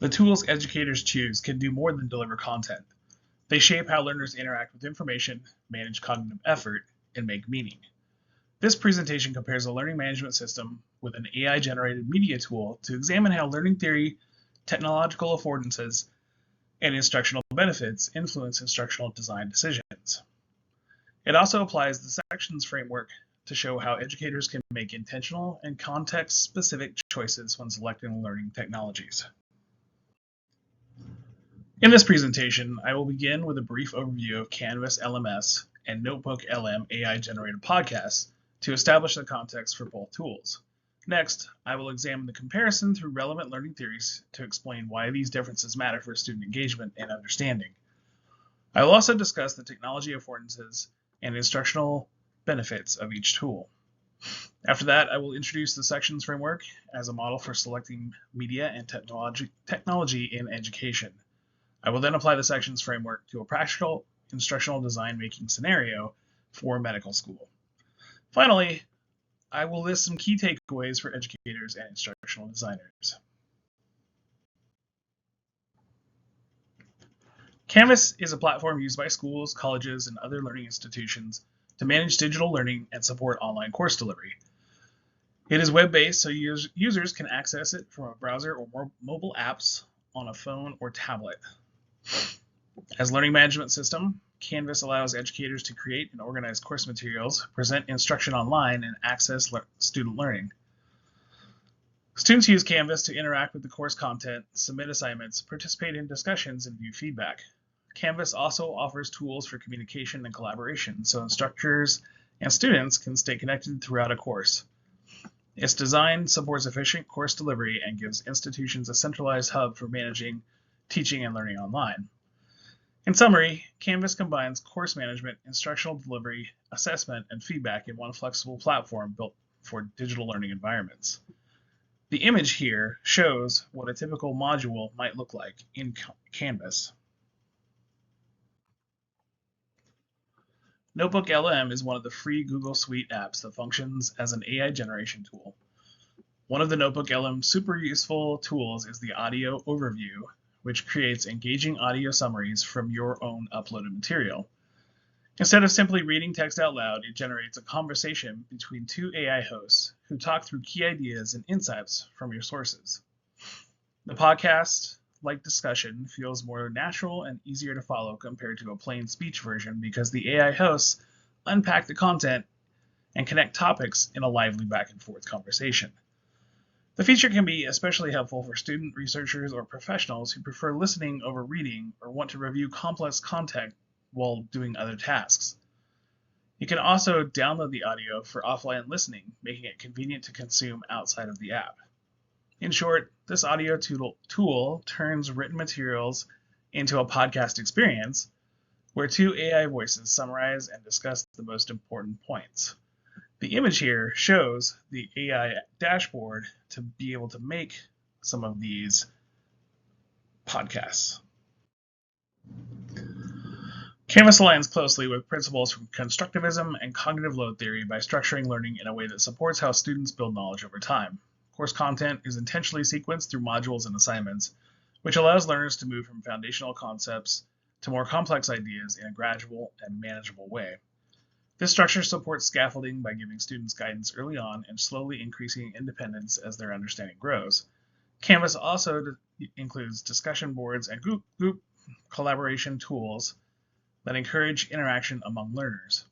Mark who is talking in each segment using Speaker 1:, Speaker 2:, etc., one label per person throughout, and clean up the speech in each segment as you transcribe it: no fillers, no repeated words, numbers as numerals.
Speaker 1: The tools educators choose can do more than deliver content. They shape how learners interact with information, manage cognitive effort, and make meaning. This presentation compares a learning management system with an AI-generated media tool to examine how learning theory, technological affordances, and instructional benefits influence instructional design decisions. It also applies the sections framework to show how educators can make intentional and context-specific choices when selecting learning technologies. In this presentation, I will begin with a brief overview of Canvas LMS and Notebook LM AI-generated podcasts to establish the context for both tools. Next, I will examine the comparison through relevant learning theories to explain why these differences matter for student engagement and understanding. I will also discuss the technology affordances and instructional benefits of each tool. After that, I will introduce the sections framework as a model for selecting media and technology in education. I will then apply the sections framework to a practical instructional design making scenario for medical school. Finally, I will list some key takeaways for educators and instructional designers. Canvas is a platform used by schools, colleges, and other learning institutions to manage digital learning and support online course delivery. It is web-based, so users can access it from a browser or mobile apps on a phone or tablet. As a learning management system, Canvas allows educators to create and organize course materials, present instruction online, and access student learning. Students use Canvas to interact with the course content, submit assignments, participate in discussions, and view feedback. Canvas also offers tools for communication and collaboration, so instructors and students can stay connected throughout a course. Its design supports efficient course delivery and gives institutions a centralized hub for managing, teaching, and learning online. In summary, Canvas combines course management, instructional delivery, assessment, and feedback in one flexible platform built for digital learning environments. The image here shows what a typical module might look like in Canvas. Notebook LM is one of the free Google Suite apps that functions as an AI generation tool. One of the Notebook LM super useful tools is the audio overview, which creates engaging audio summaries from your own uploaded material. Instead of simply reading text out loud, it generates a conversation between two AI hosts who talk through key ideas and insights from your sources. The podcast-like discussion feels more natural and easier to follow compared to a plain speech version because the AI hosts unpack the content and connect topics in a lively back and forth conversation. The feature can be especially helpful for student researchers or professionals who prefer listening over reading or want to review complex content while doing other tasks. You can also download the audio for offline listening, making it convenient to consume outside of the app. In short, this audio tool turns written materials into a podcast experience where two AI voices summarize and discuss the most important points. The image here shows the AI dashboard to be able to make some of these podcasts. Canvas aligns closely with principles from constructivism and cognitive load theory by structuring learning in a way that supports how students build knowledge over time. Course content is intentionally sequenced through modules and assignments, which allows learners to move from foundational concepts to more complex ideas in a gradual and manageable way. This structure supports scaffolding by giving students guidance early on and slowly increasing independence as their understanding grows. Canvas also includes discussion boards and group collaboration tools that encourage interaction among learners.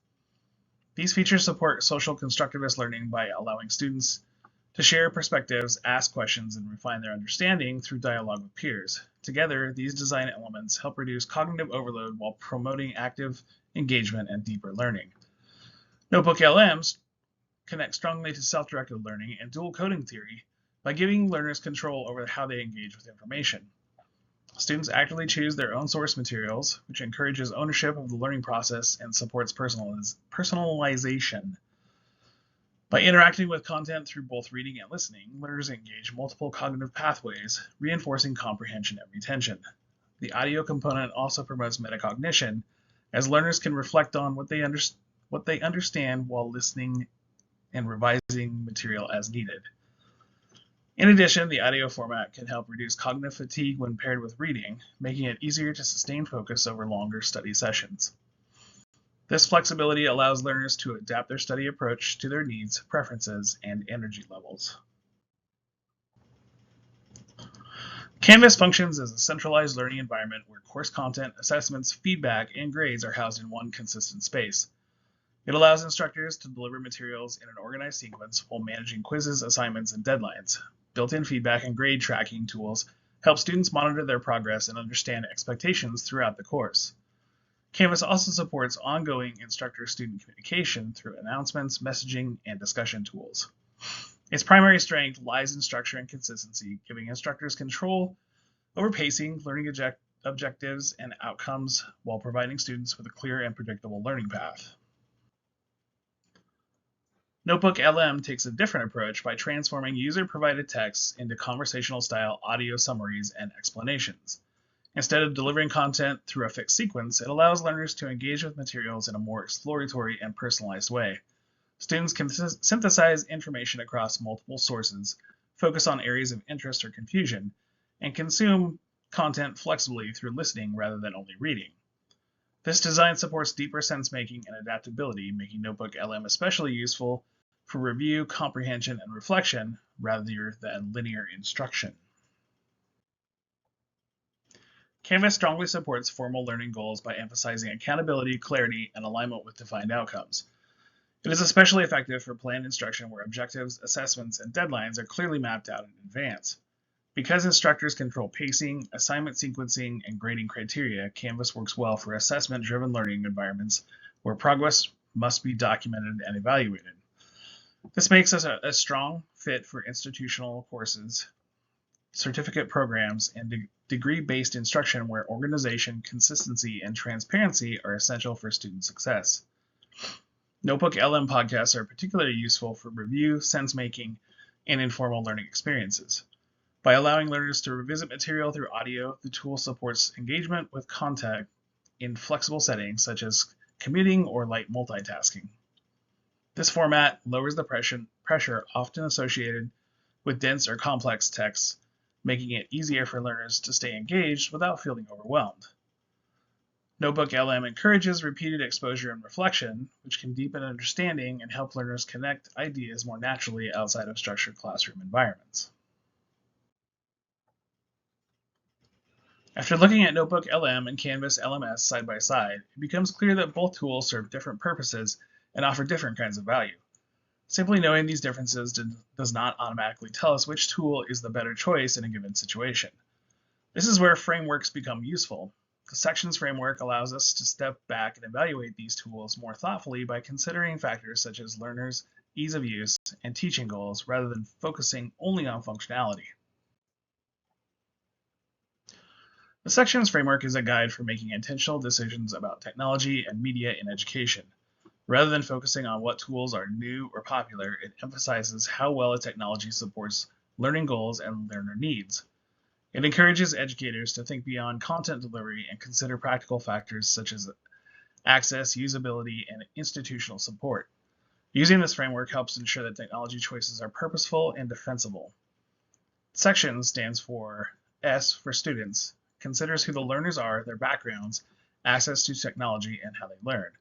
Speaker 1: These features support social constructivist learning by allowing students to share perspectives, ask questions, and refine their understanding through dialogue with peers. Together, these design elements help reduce cognitive overload while promoting active engagement and deeper learning. Notebook LMs connect strongly to self-directed learning and dual coding theory by giving learners control over how they engage with information. Students actively choose their own source materials, which encourages ownership of the learning process and supports personalization. By interacting with content through both reading and listening, learners engage multiple cognitive pathways, reinforcing comprehension and retention. The audio component also promotes metacognition, as learners can reflect on what they understand while listening and revising material as needed. In addition, the audio format can help reduce cognitive fatigue when paired with reading, making it easier to sustain focus over longer study sessions. This flexibility allows learners to adapt their study approach to their needs, preferences, and energy levels. Canvas functions as a centralized learning environment where course content, assessments, feedback, and grades are housed in one consistent space. It allows instructors to deliver materials in an organized sequence while managing quizzes, assignments, and deadlines. Built-in feedback and grade tracking tools help students monitor their progress and understand expectations throughout the course. Canvas also supports ongoing instructor-student communication through announcements, messaging, and discussion tools. Its primary strength lies in structure and consistency, giving instructors control over pacing, learning objectives, and outcomes while providing students with a clear and predictable learning path. Notebook LM takes a different approach by transforming user-provided texts into conversational-style audio summaries and explanations. Instead of delivering content through a fixed sequence, it allows learners to engage with materials in a more exploratory and personalized way. Students can synthesize information across multiple sources, focus on areas of interest or confusion, and consume content flexibly through listening rather than only reading. This design supports deeper sense-making and adaptability, making Notebook LM especially useful for review, comprehension, and reflection rather than linear instruction. Canvas strongly supports formal learning goals by emphasizing accountability, clarity, and alignment with defined outcomes. It is especially effective for planned instruction where objectives, assessments, and deadlines are clearly mapped out in advance. Because instructors control pacing, assignment sequencing, and grading criteria, Canvas works well for assessment-driven learning environments where progress must be documented and evaluated. This makes us a strong fit for institutional courses, certificate programs, and degree-based instruction where organization, consistency, and transparency are essential for student success. Notebook LM podcasts are particularly useful for review, sense-making, and informal learning experiences. By allowing learners to revisit material through audio, the tool supports engagement with content in flexible settings such as commuting or light multitasking. This format lowers the pressure often associated with dense or complex texts, making it easier for learners to stay engaged without feeling overwhelmed. Notebook LM encourages repeated exposure and reflection, which can deepen understanding and help learners connect ideas more naturally outside of structured classroom environments. After looking at Notebook LM and Canvas LMS side by side, it becomes clear that both tools serve different purposes and offer different kinds of value. Simply knowing these differences does not automatically tell us which tool is the better choice in a given situation. This is where frameworks become useful. The sections framework allows us to step back and evaluate these tools more thoughtfully by considering factors such as learners, ease of use, and teaching goals rather than focusing only on functionality. The sections framework is a guide for making intentional decisions about technology and media in education. Rather than focusing on what tools are new or popular, it emphasizes how well a technology supports learning goals and learner needs. It encourages educators to think beyond content delivery and consider practical factors such as access, usability, and institutional support. Using this framework helps ensure that technology choices are purposeful and defensible. Section stands for S for students, considers who the learners are, their backgrounds, access to technology, and how they learn.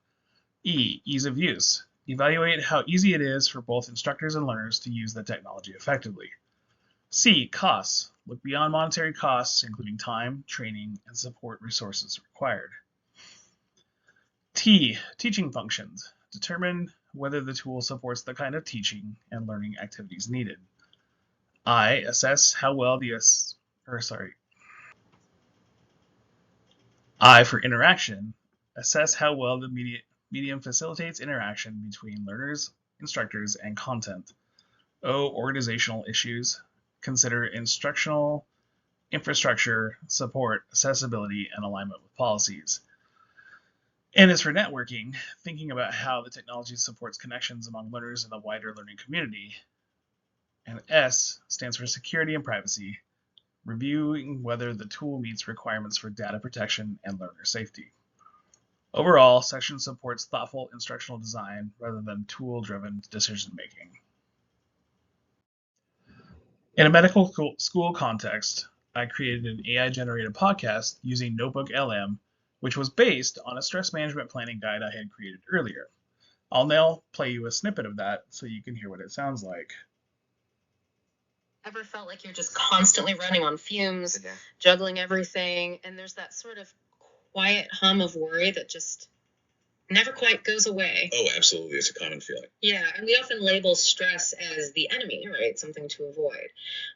Speaker 1: E, ease of use. Evaluate how easy it is for both instructors and learners to use the technology effectively. C, costs. Look beyond monetary costs, including time, training, and support resources required. T, teaching functions. Determine whether the tool supports the kind of teaching and learning activities needed. I, assess how well I for interaction. Assess how well the medium facilitates interaction between learners, instructors, and content. O, organizational issues. Consider instructional infrastructure, support, accessibility, and alignment with policies. N is for networking, thinking about how the technology supports connections among learners in the wider learning community. And S stands for security and privacy, reviewing whether the tool meets requirements for data protection and learner safety. Overall, Section supports thoughtful instructional design rather than tool-driven decision-making. In a medical school context, I created an AI-generated podcast using Notebook LM, which was based on a stress management planning guide I had created earlier. I'll now play you a snippet of that so you can hear what it sounds like.
Speaker 2: Ever felt like you're just constantly running on fumes, juggling everything, and there's that sort of quiet hum of worry that just never quite goes away?
Speaker 3: Oh, absolutely. It's a common feeling.
Speaker 2: Yeah, and we often label stress as the enemy, right? Something to avoid.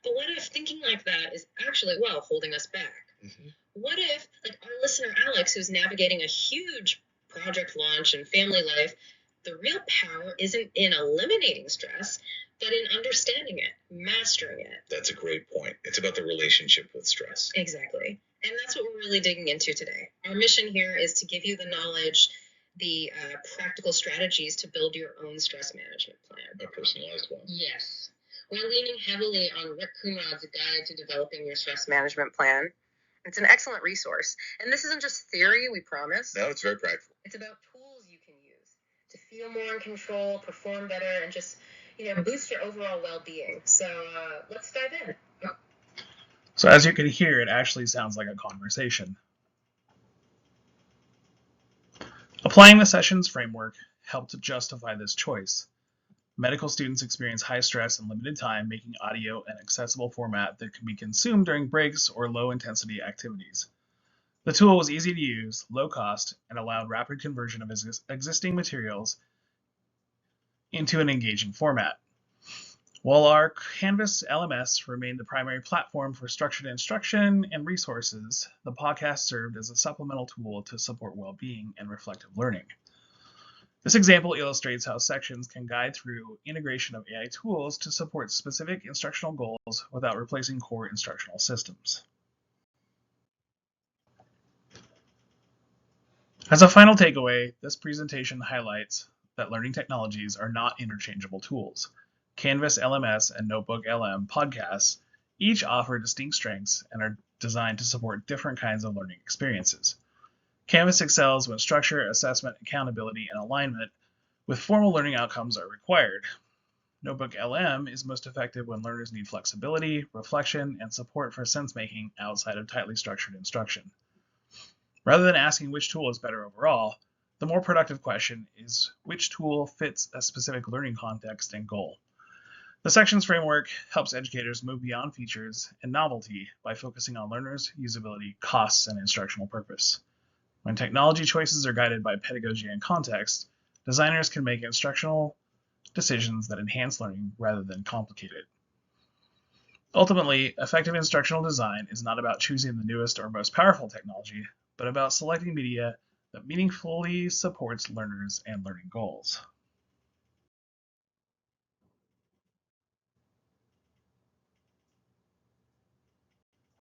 Speaker 2: But what if thinking like that is actually, well, holding us back?
Speaker 3: Mm-hmm.
Speaker 2: What if, like our listener Alex, who's navigating a huge project launch and family life, the real power isn't in eliminating stress, but in understanding it, mastering it?
Speaker 3: That's a great point. It's about the relationship with stress.
Speaker 2: Exactly. And that's what we're really digging into today. Our mission here is to give you the knowledge, the practical strategies to build your own stress management plan.
Speaker 3: A personalized one.
Speaker 2: Yes. We're leaning heavily on Rick Coonrod's Guide to Developing Your Stress Management Plan. It's an excellent resource. And this isn't just theory, we promise.
Speaker 3: No, it's very practical.
Speaker 2: It's about tools you can use to feel more in control, perform better, and just, boost your overall well-being. So let's dive in.
Speaker 1: So as you can hear, it actually sounds like a conversation. Applying the sessions framework helped to justify this choice. Medical students experience high stress and limited time, making audio an accessible format that can be consumed during breaks or low-intensity activities. The tool was easy to use, low cost, and allowed rapid conversion of existing materials into an engaging format. While our Canvas LMS remained the primary platform for structured instruction and resources, the podcast served as a supplemental tool to support well-being and reflective learning. This example illustrates how sections can guide through integration of AI tools to support specific instructional goals without replacing core instructional systems. As a final takeaway, this presentation highlights that learning technologies are not interchangeable tools. Canvas LMS and Notebook LM podcasts each offer distinct strengths and are designed to support different kinds of learning experiences. Canvas excels when structure, assessment, accountability, and alignment with formal learning outcomes are required. Notebook LM is most effective when learners need flexibility, reflection, and support for sense-making outside of tightly structured instruction. Rather than asking which tool is better overall, the more productive question is which tool fits a specific learning context and goal. The sections framework helps educators move beyond features and novelty by focusing on learners, usability, costs, and instructional purpose. When technology choices are guided by pedagogy and context, designers can make instructional decisions that enhance learning rather than complicate it. Ultimately, effective instructional design is not about choosing the newest or most powerful technology, but about selecting media that meaningfully supports learners and learning goals.